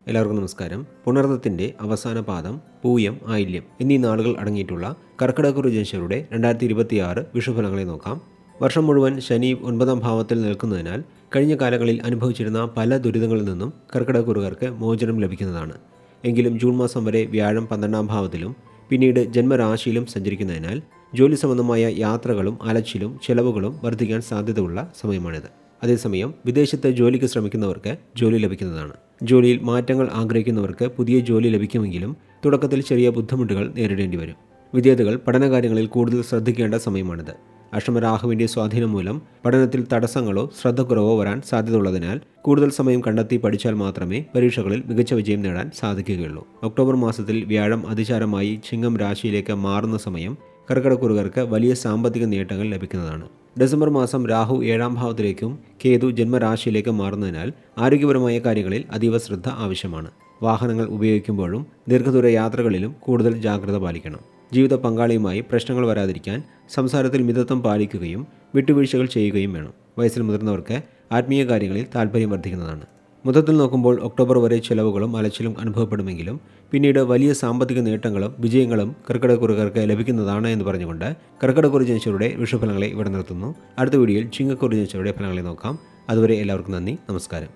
എല്ലാവർക്കും നമസ്കാരം. പുണർദത്തിൻ്റെ അവസാന പാദം, പൂയം, ആയില്യം എന്നീ നാളുകൾ അടങ്ങിയിട്ടുള്ള കർക്കിടകക്കുറി ജനിച്ചവരുടെ 2026 വിഷുഫലങ്ങളെ നോക്കാം. വർഷം മുഴുവൻ ശനി 9ാം ഭാവത്തിൽ നിൽക്കുന്നതിനാൽ കഴിഞ്ഞ കാലങ്ങളിൽ അനുഭവിച്ചിരുന്ന പല ദുരിതങ്ങളിൽ നിന്നും കർക്കിടകക്കുറുകാർക്ക് മോചനം ലഭിക്കുന്നതാണ്. എങ്കിലും ജൂൺ മാസം വരെ വ്യാഴം 12ാം ഭാവത്തിലും പിന്നീട് ജന്മരാശിയിലും സഞ്ചരിക്കുന്നതിനാൽ ജോലി സംബന്ധമായ യാത്രകളും അലച്ചിലും ചെലവുകളും വർദ്ധിക്കാൻ സാധ്യതയുള്ള സമയമാണിത്. അതേസമയം വിദേശത്ത് ജോലിക്ക് ശ്രമിക്കുന്നവർക്ക് ജോലി ലഭിക്കുന്നതാണ്. ജോലിയിൽ മാറ്റങ്ങൾ ആഗ്രഹിക്കുന്നവർക്ക് പുതിയ ജോലി ലഭിക്കുമെങ്കിലും തുടക്കത്തിൽ ചെറിയ ബുദ്ധിമുട്ടുകൾ നേരിടേണ്ടി വരും. വിദ്യാർത്ഥികൾ പഠനകാര്യങ്ങളിൽ കൂടുതൽ ശ്രദ്ധിക്കേണ്ട സമയമാണിത്. അഷ്ടമരാഹുവിൻ്റെ സ്വാധീനം മൂലം പഠനത്തിൽ തടസ്സങ്ങളോ ശ്രദ്ധക്കുറവോ വരാൻ സാധ്യതയുള്ളതിനാൽ കൂടുതൽ സമയം കണ്ടെത്തി പഠിച്ചാൽ മാത്രമേ പരീക്ഷകളിൽ മികച്ച വിജയം നേടാൻ സാധിക്കുകയുള്ളൂ. ഒക്ടോബർ മാസത്തിൽ വ്യാഴം അതിചാരമായി ചിങ്ങം രാശിയിലേക്ക് മാറുന്ന സമയം കർക്കിടകക്കുറുകാർക്ക് വലിയ സാമ്പത്തിക നേട്ടങ്ങൾ ലഭിക്കുന്നതാണ്. ഡിസംബർ മാസം രാഹു 7ാം ഭാവത്തിലേക്കും കേതു ജന്മരാശിയിലേക്കും മാറുന്നതിനാൽ ആരോഗ്യപരമായ കാര്യങ്ങളിൽ അതീവ ശ്രദ്ധ ആവശ്യമാണ്. വാഹനങ്ങൾ ഉപയോഗിക്കുമ്പോഴും ദീർഘദൂര യാത്രകളിലും കൂടുതൽ ജാഗ്രത പാലിക്കണം. ജീവിത പങ്കാളിയുമായി പ്രശ്നങ്ങൾ വരാതിരിക്കാൻ സംസാരത്തിൽ മിതത്വം പാലിക്കുകയും വിട്ടുവീഴ്ചകൾ ചെയ്യുകയും വേണം. വയസ്സിൽ മുതിർന്നവർക്ക് ആത്മീയ കാര്യങ്ങളിൽ താല്പര്യം വർദ്ധിക്കുന്നതാണ്. മൊത്തത്തിൽ നോക്കുമ്പോൾ ഒക്ടോബർ വരെ ചെലവുകളും അലച്ചിലും അനുഭവപ്പെടുമെങ്കിലും പിന്നീട് വലിയ സാമ്പത്തിക നേട്ടങ്ങളും വിജയങ്ങളും കർക്കിടകക്കുറുകാർക്ക് ലഭിക്കുന്നതാണ് എന്ന് പറഞ്ഞുകൊണ്ട് കർക്കിടകക്കുറി ജനിച്ചവരുടെ വിഷുഫലങ്ങളെ ഇവിടെ നിർത്തുന്നു. അടുത്ത വീഡിയോയിൽ ചിങ്ങക്കുറി ജനിച്ചവരുടെ ഫലങ്ങളെ നോക്കാം. അതുവരെ എല്ലാവർക്കും നന്ദി, നമസ്കാരം.